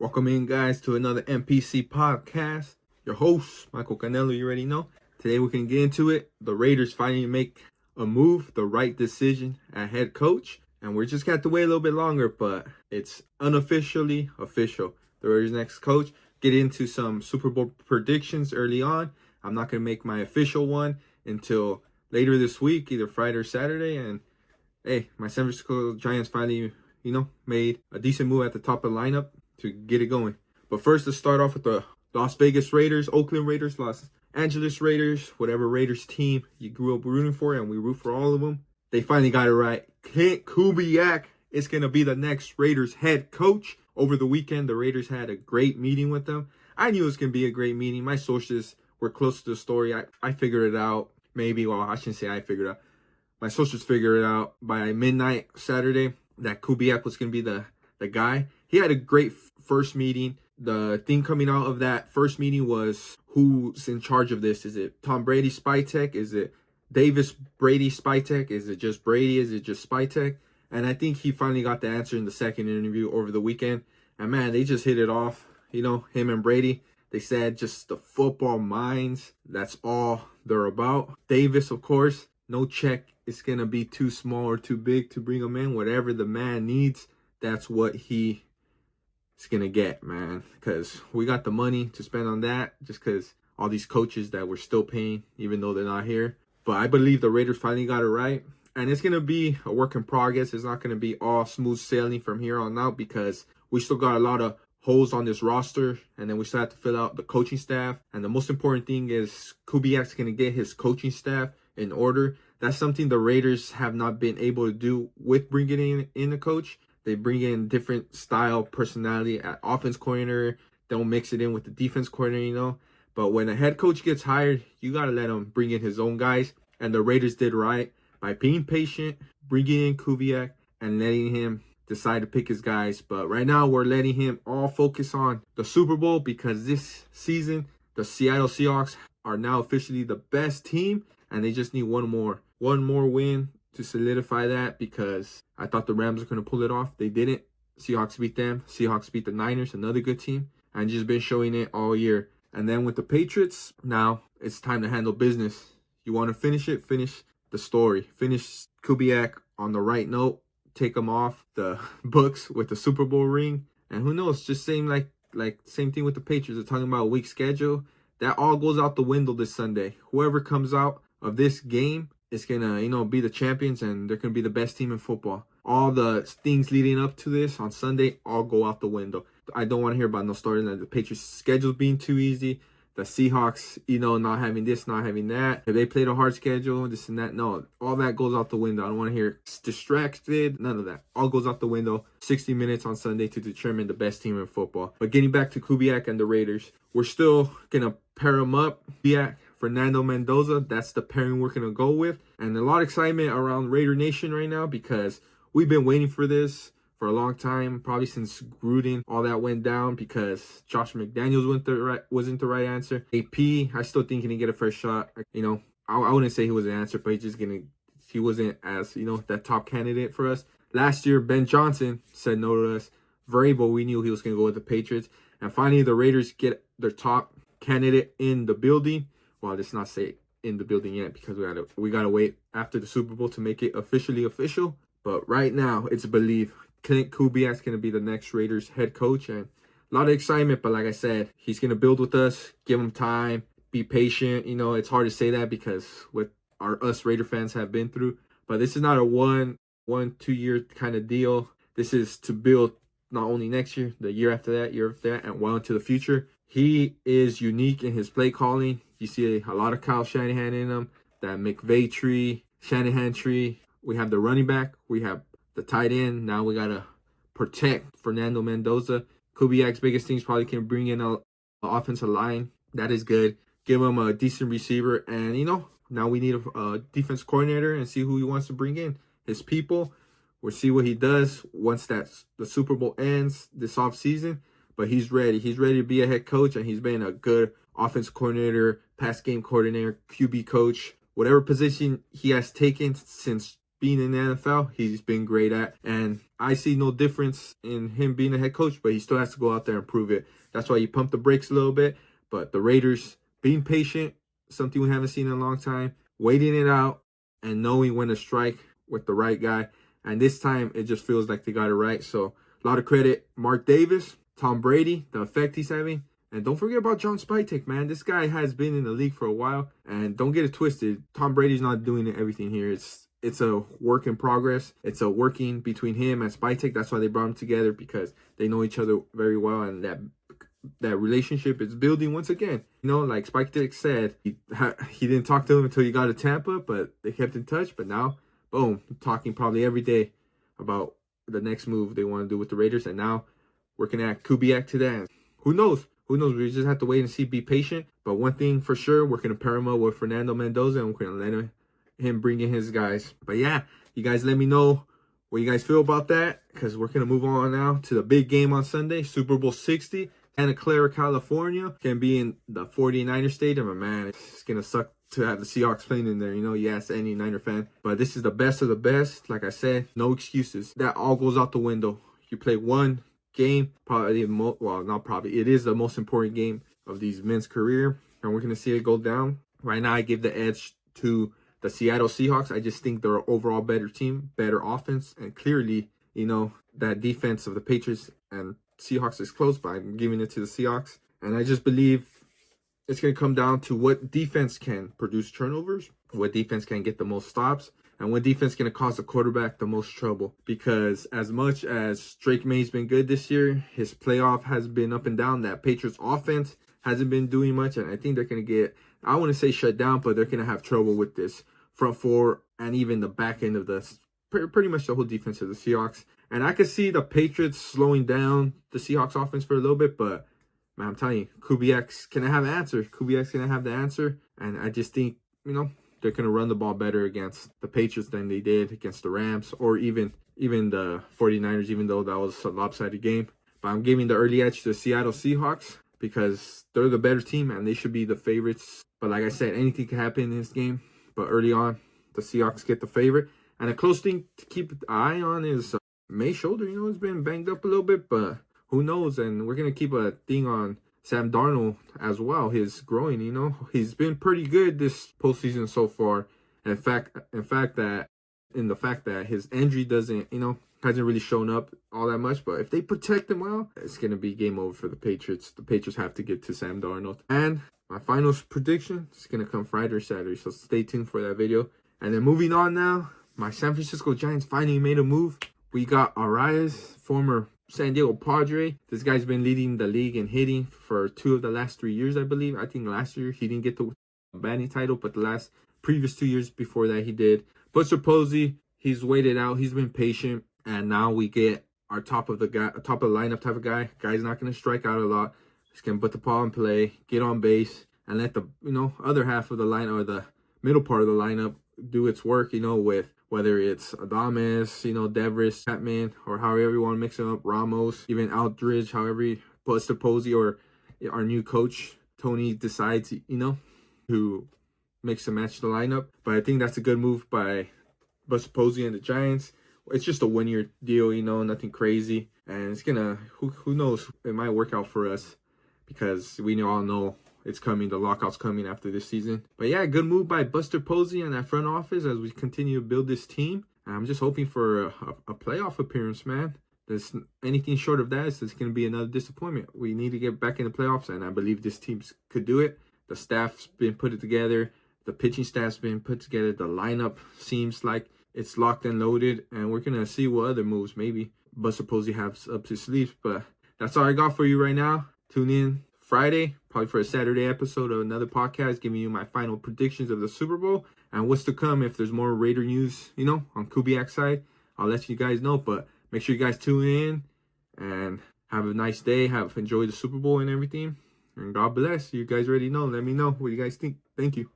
Welcome in, guys, to another MPC podcast. Your host, Michael Canelo, you already know. Today we can get into it. The Raiders finally make a move, the right decision at head coach. And we're just got to wait a little bit longer, but it's unofficially official. The Raiders' next coach. Get into some Super Bowl predictions early on. I'm not going to make my official one until later this week, either Friday or Saturday. And hey, my San Francisco Giants finally, made a decent move at the top of the lineup to get it going. But first, let's start off with the Las Vegas Raiders, Oakland Raiders, Los Angeles Raiders, whatever Raiders team you grew up rooting for, and we root for all of them. They finally got it right. Clint Kubiak is going to be the next Raiders head coach. Over the weekend, the Raiders had a great meeting with them. I knew it was going to be a great meeting. My sources were close to the story. I figured it out. I shouldn't say I figured it out. My sources figured it out by midnight Saturday that Kubiak was going to be the guy. He had a great first meeting. The thing coming out of that first meeting was who's in charge of this. Is it Tom Brady Spy Tech? Is it Davis Brady Spy Tech? Is it just Brady? Is it just Spy Tech? And I think he finally got the answer in the second interview over the weekend. And man, they just hit it off. Him and Brady. They said just the football minds. That's all they're about. Davis, of course, no check is going to be too small or too big to bring him in. Whatever the man needs, that's what he is going to get, man. Because we got the money to spend on that just because all these coaches that we're still paying, even though they're not here. But I believe the Raiders finally got it right. And it's going to be a work in progress. It's not going to be all smooth sailing from here on out because we still got a lot of holes on this roster. And then we still have to fill out the coaching staff. And the most important thing is Kubiak's going to get his coaching staff in order. That's something the Raiders have not been able to do with bringing in a coach. They bring in different style, personality at offense coordinator. They'll mix it in with the defense coordinator, But when a head coach gets hired, you got to let him bring in his own guys. And the Raiders did right by being patient, bringing in Kubiak, and letting him decide to pick his guys. But right now, we're letting him all focus on the Super Bowl because this season, the Seattle Seahawks are now officially the best team, and they just need one more win to solidify that because I thought the Rams were going to pull it off. They didn't. Seahawks beat them. Seahawks beat the Niners, another good team, and just been showing it all year. And then with the Patriots, now it's time to handle business. You want to finish it? Finish the story. Finish Kubiak on the right note. Take him off the books with the Super Bowl ring. And who knows? Just same like same thing with the Patriots. They're talking about a weak schedule. That all goes out the window this Sunday. Whoever comes out of this game is gonna, be the champions, and they're gonna be the best team in football. All the things leading up to this on Sunday all go out the window. I don't want to hear about no story like the Patriots' schedule being too easy. The Seahawks, not having this, not having that. If they played a hard schedule, this and that. No, all that goes out the window. I don't want to hear distracted. None of that. All goes out the window. 60 minutes on Sunday to determine the best team in football. But getting back to Kubiak and the Raiders, we're still going to pair them up. Kubiak, Fernando Mendoza, that's the pairing we're going to go with. And a lot of excitement around Raider Nation right now because we've been waiting for this for a long time, probably since Gruden, all that went down because Josh McDaniels wasn't the right answer. AP, I still think he didn't get a first shot. I wouldn't say he was an answer, but he wasn't as, that top candidate for us. Last year, Ben Johnson said no to us. Vrabel, we knew he was going to go with the Patriots. And finally, the Raiders get their top candidate in the building. Well, let's not say in the building yet because we gotta wait after the Super Bowl to make it officially official. But right now, it's believed Clint Kubiak's going to be the next Raiders head coach, and a lot of excitement. But like I said, he's going to build with us, give him time, be patient. It's hard to say that because what us Raider fans have been through. But this is not a 1-2 year kind of deal. This is to build not only next year, the year after that, and well into the future. He is unique in his play calling. You see a lot of Kyle Shanahan in him, that McVay tree, Shanahan tree. We have the running back. We have the tight end. Now we got to protect Fernando Mendoza. Kubiak's biggest things probably can bring in an offensive line. That is good. Give him a decent receiver. And, now we need a defense coordinator and see who he wants to bring in. His people. We'll see what he does once the Super Bowl ends this offseason. But he's ready. He's ready to be a head coach, and he's been a good offense coordinator, pass game coordinator, QB coach. Whatever position he has taken since being in the NFL, he's been great at. And I see no difference in him being a head coach, but he still has to go out there and prove it. That's why you pump the brakes a little bit. But the Raiders being patient, something we haven't seen in a long time, waiting it out and knowing when to strike with the right guy. And this time, it just feels like they got it right. So a lot of credit, Mark Davis, Tom Brady, the effect he's having. And don't forget about John Spytek, man. This guy has been in the league for a while. And don't get it twisted. Tom Brady's not doing everything here. It's a work in progress. It's a working between him and Spytek. That's why they brought him together, because they know each other very well. And that relationship is building once again. You know, like Spytek said, he didn't talk to him until he got to Tampa, but they kept in touch. But now, boom, talking probably every day about the next move they want to do with the Raiders. And now we're going to add Kubiak to that. Who knows? Who knows? We just have to wait and see, be patient. But one thing for sure, we're going to pair him up with Fernando Mendoza, and we're going to let him bring in his guys. But yeah, you guys let me know what you guys feel about that, because we're going to move on now to the big game on Sunday, Super Bowl 60. Santa Clara, California. Can be in the 49er Stadium. And man, it's going to suck to have the Seahawks playing in there. You know, yes, any Niner fan. But this is the best of the best. Like I said, no excuses. That all goes out the window. You play one game, probably not probably, it is the most important game of these men's career, and we're gonna see it go down. Right now I give the edge to the Seattle Seahawks. I just think they're an overall better team, better offense, and clearly, you know, that defense of the Patriots and Seahawks is close, but I'm giving it to the Seahawks. And I just believe it's going to come down to what defense can produce turnovers, what defense can get the most stops, and what defense going to cause the quarterback the most trouble. Because as much as Drake May's been good this year, his playoff has been up and down. That Patriots offense hasn't been doing much, and I think they're going to get, I want to say shut down, but they're going to have trouble with this front four and even the back end of the, pretty much the whole defense of the Seahawks. And I could see the Patriots slowing down the Seahawks offense for a little bit, but man, I'm telling you, Kubiak's going to have an answer. Kubiak's going to have the answer. And I just think, you know, they're going to run the ball better against the Patriots than they did against the Rams, or even the 49ers, even though that was a lopsided game. But I'm giving the early edge to the Seattle Seahawks because they're the better team and they should be the favorites. But like I said, anything can happen in this game. But early on, the Seahawks get the favorite. And a close thing to keep an eye on is May's shoulder. You know, it's been banged up a little bit, but who knows? And we're going to keep a thing on Sam Darnold as well. His groin, you know, he's been pretty good this postseason so far. In fact that his injury doesn't, you know, hasn't really shown up all that much. But if they protect him well, it's going to be game over for the Patriots. The Patriots have to get to Sam Darnold. And my final prediction is going to come Friday or Saturday. So stay tuned for that video. And then moving on now, my San Francisco Giants finally made a move. We got Arias, former San Diego Padre. This guy's been leading the league in hitting for 2 of the last 3 years, I believe. I think last year he didn't get the batting title, but the previous 2 years before that he did. Buster Posey, he's waited out. He's been patient, and now we get our top of the lineup type of guy. Guy's not going to strike out a lot. He's going to put the ball in play, get on base, and let the other half of the line, or the middle part of the lineup, do its work. You know, with whether it's Adames, Devers, Chapman, or however you want to mix them up, Ramos, even Aldridge, however Buster Posey or our new coach, Tony, decides, to mix and match the lineup. But I think that's a good move by Buster Posey and the Giants. It's just a 1-year deal, nothing crazy. And it's gonna, who knows, it might work out for us because we all know it's coming. The lockout's coming after this season. But yeah, good move by Buster Posey and that front office as we continue to build this team. And I'm just hoping for a playoff appearance, man. There's anything short of that, it's going to be another disappointment. We need to get back in the playoffs, and I believe this team could do it. The staff's been put together. The pitching staff's been put together. The lineup seems like it's locked and loaded, and we're going to see what other moves maybe Buster Posey has up his sleeves. But that's all I got for you right now. Tune in Friday, probably for a Saturday episode of another podcast, giving you my final predictions of the Super Bowl and what's to come. If there's more Raider news, on Kubiak's side, I'll let you guys know. But make sure you guys tune in and have a nice day. Enjoy the Super Bowl and everything. And God bless. You guys already know. Let me know what you guys think. Thank you.